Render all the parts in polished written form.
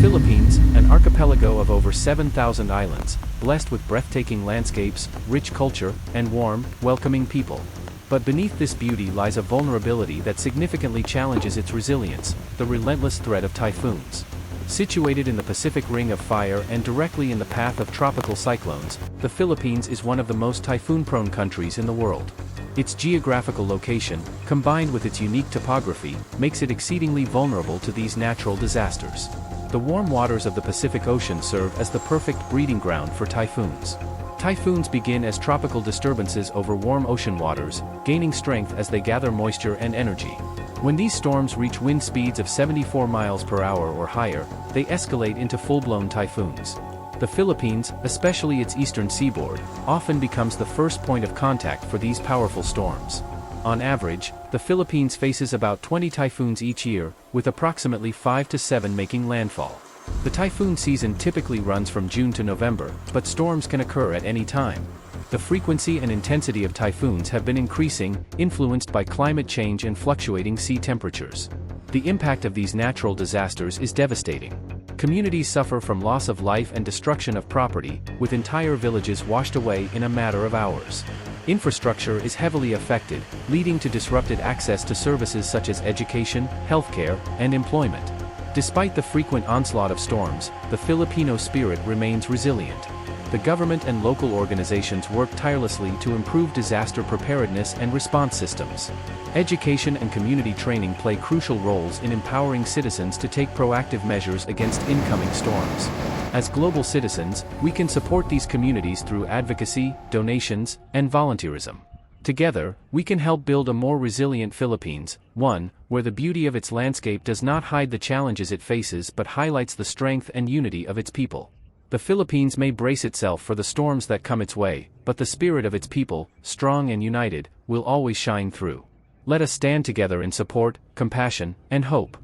Philippines, an archipelago of over 7,000 islands, blessed with breathtaking landscapes, rich culture, and warm, welcoming people. But beneath this beauty lies a vulnerability that significantly challenges its resilience: the relentless threat of typhoons. Situated in the Pacific Ring of Fire and directly in the path of tropical cyclones, the Philippines is one of the most typhoon-prone countries in the world. Its geographical location, combined with its unique topography, makes it exceedingly vulnerable to these natural disasters. The warm waters of the Pacific Ocean serve as the perfect breeding ground for typhoons. Typhoons begin as tropical disturbances over warm ocean waters, gaining strength as they gather moisture and energy. When these storms reach wind speeds of 74 miles per hour or higher, they escalate into full-blown typhoons. The Philippines, especially its eastern seaboard, often becomes the first point of contact for these powerful storms. On average, the Philippines faces about 20 typhoons each year, with approximately 5 to 7 making landfall. The typhoon season typically runs from June to November, but storms can occur at any time. The frequency and intensity of typhoons have been increasing, influenced by climate change and fluctuating sea temperatures. The impact of these natural disasters is devastating. Communities suffer from loss of life and destruction of property, with entire villages washed away in a matter of hours. Infrastructure is heavily affected, leading to disrupted access to services such as education, healthcare, and employment. Despite the frequent onslaught of storms, the Filipino spirit remains resilient. The government and local organizations work tirelessly to improve disaster preparedness and response systems. Education and community training play crucial roles in empowering citizens to take proactive measures against incoming storms. As global citizens, we can support these communities through advocacy, donations, and volunteerism. Together, we can help build a more resilient Philippines, one where the beauty of its landscape does not hide the challenges it faces but highlights the strength and unity of its people. The Philippines may brace itself for the storms that come its way, but the spirit of its people, strong and united, will always shine through. Let us stand together in support, compassion, and hope.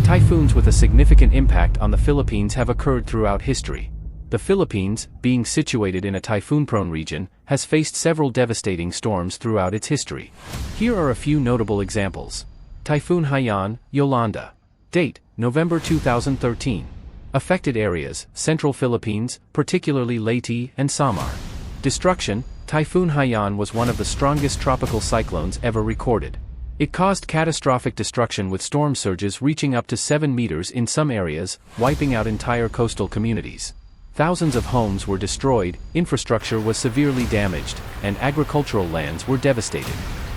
Typhoons with a significant impact on the Philippines have occurred throughout history. The Philippines, being situated in a typhoon-prone region, has faced several devastating storms throughout its history. Here are a few notable examples. Typhoon Haiyan, Yolanda. Date: November 2013. Affected areas: Central Philippines, particularly Leyte and Samar. Destruction: Typhoon Haiyan was one of the strongest tropical cyclones ever recorded. It caused catastrophic destruction with storm surges reaching up to 7 meters in some areas, wiping out entire coastal communities. Thousands of homes were destroyed, infrastructure was severely damaged, and agricultural lands were devastated.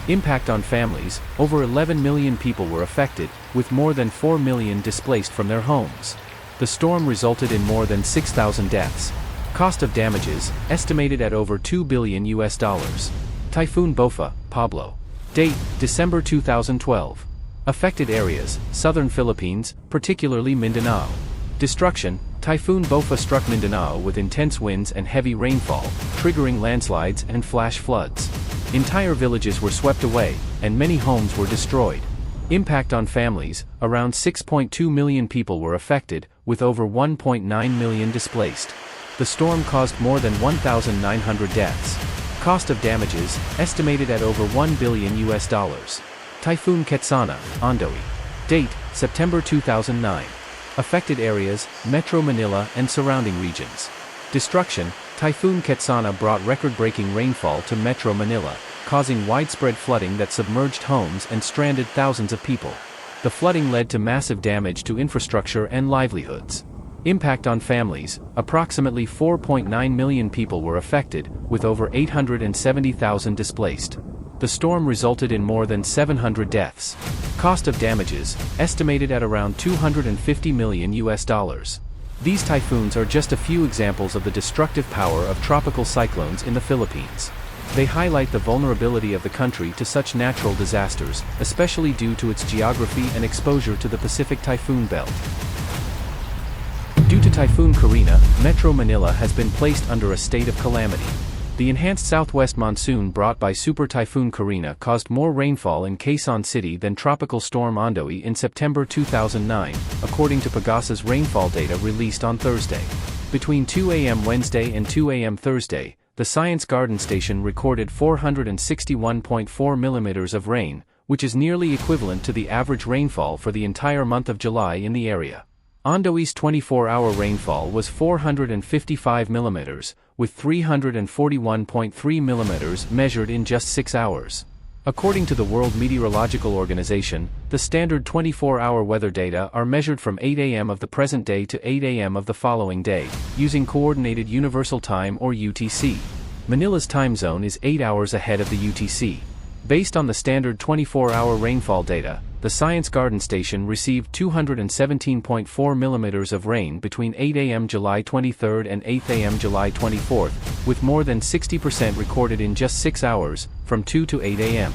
Impact on families: over 11 million people were affected, with more than 4 million displaced from their homes. The storm resulted in more than 6,000 deaths. Cost of damages, estimated at over $2 billion. Typhoon Bopha, Pablo. Date: December 2012. Affected areas: Southern Philippines, particularly Mindanao. Destruction: Typhoon Bopha struck Mindanao with intense winds and heavy rainfall, triggering landslides and flash floods. Entire villages were swept away, and many homes were destroyed. Impact on families: around 6.2 million people were affected, with over 1.9 million displaced. The storm caused more than 1,900 deaths. Cost of damages, estimated at over $1 billion. Typhoon Ketsana, Ondoy. Date: September 2009. Affected areas: Metro Manila and surrounding regions. Destruction: Typhoon Ketsana brought record-breaking rainfall to Metro Manila, causing widespread flooding that submerged homes and stranded thousands of people. The flooding led to massive damage to infrastructure and livelihoods. Impact on families: approximately 4.9 million people were affected, with over 870,000 displaced. The storm resulted in more than 700 deaths. Cost of damages, estimated at around $250 million. These typhoons are just a few examples of the destructive power of tropical cyclones in the Philippines. They highlight the vulnerability of the country to such natural disasters, especially due to its geography and exposure to the Pacific Typhoon Belt. Due to Typhoon Carina, Metro Manila has been placed under a state of calamity. The enhanced southwest monsoon brought by Super Typhoon Carina caused more rainfall in Quezon City than Tropical Storm Ondoy in September 2009, according to Pagas's rainfall data released on Thursday. Between 2 a.m. Wednesday and 2 a.m. Thursday, the Science Garden Station recorded 461.4 millimeters of rain, which is nearly equivalent to the average rainfall for the entire month of July in the area. Ondoe's 24-hour rainfall was 455 mm, with 341.3 mm measured in just 6 hours. According to the World Meteorological Organization, the standard 24-hour weather data are measured from 8 a.m. of the present day to 8 a.m. of the following day, using Coordinated Universal Time or UTC. Manila's time zone is 8 hours ahead of the UTC. Based on the standard 24-hour rainfall data, the Science Garden Station received 217.4 mm of rain between 8 a.m. July 23 and 8 a.m. July 24, with more than 60% recorded in just 6 hours, from 2 to 8 a.m.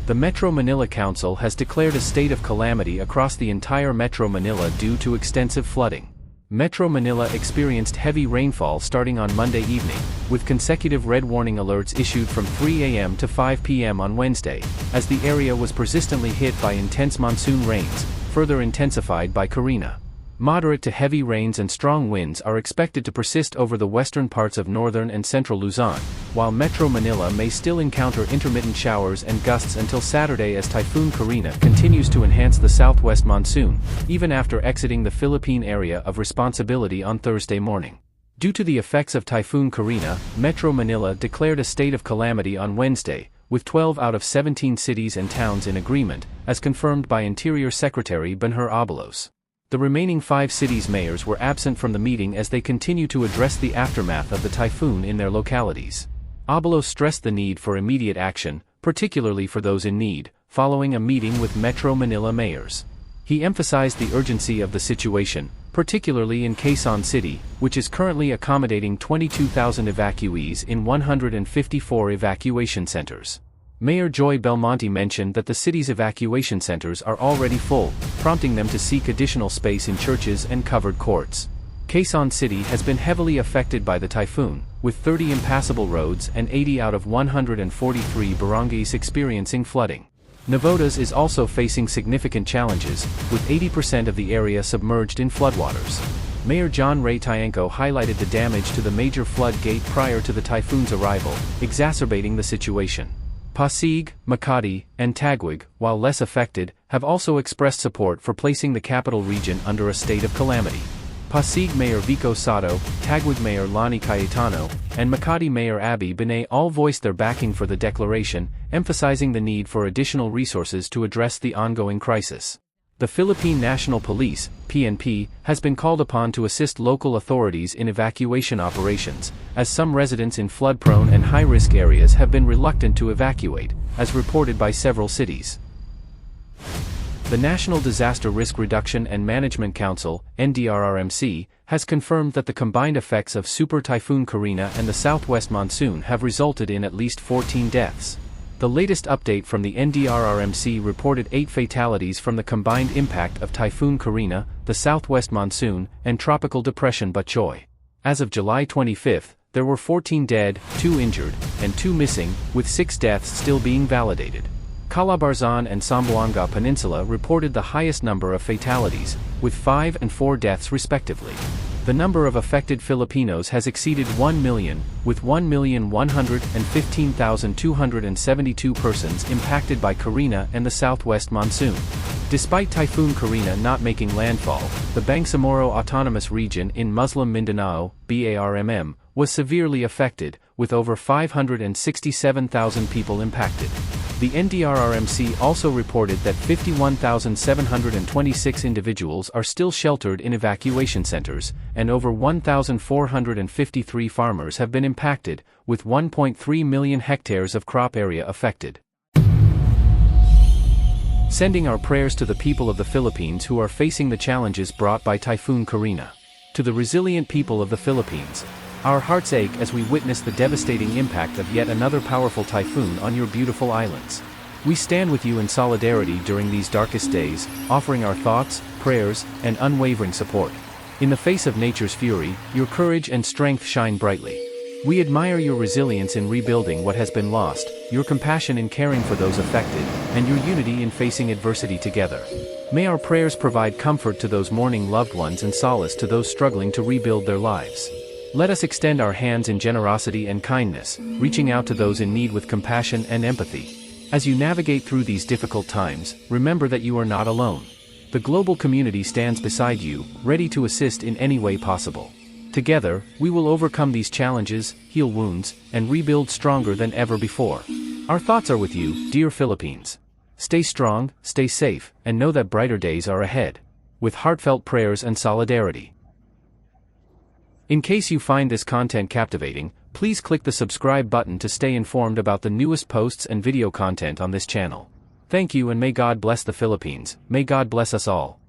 The Metro Manila Council has declared a state of calamity across the entire Metro Manila due to extensive flooding. Metro Manila experienced heavy rainfall starting on Monday evening, with consecutive red warning alerts issued from 3 a.m. to 5 p.m. on Wednesday, as the area was persistently hit by intense monsoon rains, further intensified by Carina. Moderate to heavy rains and strong winds are expected to persist over the western parts of northern and central Luzon, while Metro Manila may still encounter intermittent showers and gusts until Saturday as Typhoon Carina continues to enhance the southwest monsoon, even after exiting the Philippine area of responsibility on Thursday morning. Due to the effects of Typhoon Carina, Metro Manila declared a state of calamity on Wednesday, with 12 out of 17 cities and towns in agreement, as confirmed by Interior Secretary Benhur Abalos. The remaining 5 cities' mayors were absent from the meeting as they continue to address the aftermath of the typhoon in their localities. Abalos stressed the need for immediate action, particularly for those in need, following a meeting with Metro Manila mayors. He emphasized the urgency of the situation, particularly in Quezon City, which is currently accommodating 22,000 evacuees in 154 evacuation centers. Mayor Joy Belmonte mentioned that the city's evacuation centers are already full, prompting them to seek additional space in churches and covered courts. Quezon City has been heavily affected by the typhoon, with 30 impassable roads and 80 out of 143 barangays experiencing flooding. Navotas is also facing significant challenges, with 80% of the area submerged in floodwaters. Mayor John Ray Tiangco highlighted the damage to the major flood gate prior to the typhoon's arrival, exacerbating the situation. Pasig, Makati, and Taguig, while less affected, have also expressed support for placing the capital region under a state of calamity. Pasig Mayor Vico Sotto, Taguig Mayor Lani Cayetano, and Makati Mayor Abby Binay all voiced their backing for the declaration, emphasizing the need for additional resources to address the ongoing crisis. The Philippine National Police, PNP, has been called upon to assist local authorities in evacuation operations, as some residents in flood-prone and high-risk areas have been reluctant to evacuate, as reported by several cities. The National Disaster Risk Reduction and Management Council, NDRRMC, has confirmed that the combined effects of Super Typhoon Carina and the southwest monsoon have resulted in at least 14 deaths. The latest update from the NDRRMC reported 8 fatalities from the combined impact of Typhoon Carina, the southwest monsoon, and Tropical Depression Bachoy. As of July 25, there were 14 dead, 2 injured, and 2 missing, with 6 deaths still being validated. Calabarzon and Zamboanga Peninsula reported the highest number of fatalities, with 5 and 4 deaths respectively. The number of affected Filipinos has exceeded 1 million, with 1,115,272 persons impacted by Carina and the southwest monsoon. Despite Typhoon Carina not making landfall, the Bangsamoro Autonomous Region in Muslim Mindanao, BARMM, was severely affected, with over 567,000 people impacted. The NDRRMC also reported that 51,726 individuals are still sheltered in evacuation centers, and over 1,453 farmers have been impacted, with 1.3 million hectares of crop area affected. Sending our prayers to the people of the Philippines who are facing the challenges brought by Typhoon Carina. To the resilient people of the Philippines, our hearts ache as we witness the devastating impact of yet another powerful typhoon on your beautiful islands. We stand with you in solidarity during these darkest days, offering our thoughts, prayers, and unwavering support. In the face of nature's fury, your courage and strength shine brightly. We admire your resilience in rebuilding what has been lost, your compassion in caring for those affected, and your unity in facing adversity together. May our prayers provide comfort to those mourning loved ones and solace to those struggling to rebuild their lives. Let us extend our hands in generosity and kindness, reaching out to those in need with compassion and empathy. As you navigate through these difficult times, remember that you are not alone. The global community stands beside you, ready to assist in any way possible. Together, we will overcome these challenges, heal wounds, and rebuild stronger than ever before. Our thoughts are with you, dear Philippines. Stay strong, stay safe, and know that brighter days are ahead. With heartfelt prayers and solidarity. In case you find this content captivating, please click the subscribe button to stay informed about the newest posts and video content on this channel. Thank you, and may God bless the Philippines. May God bless us all.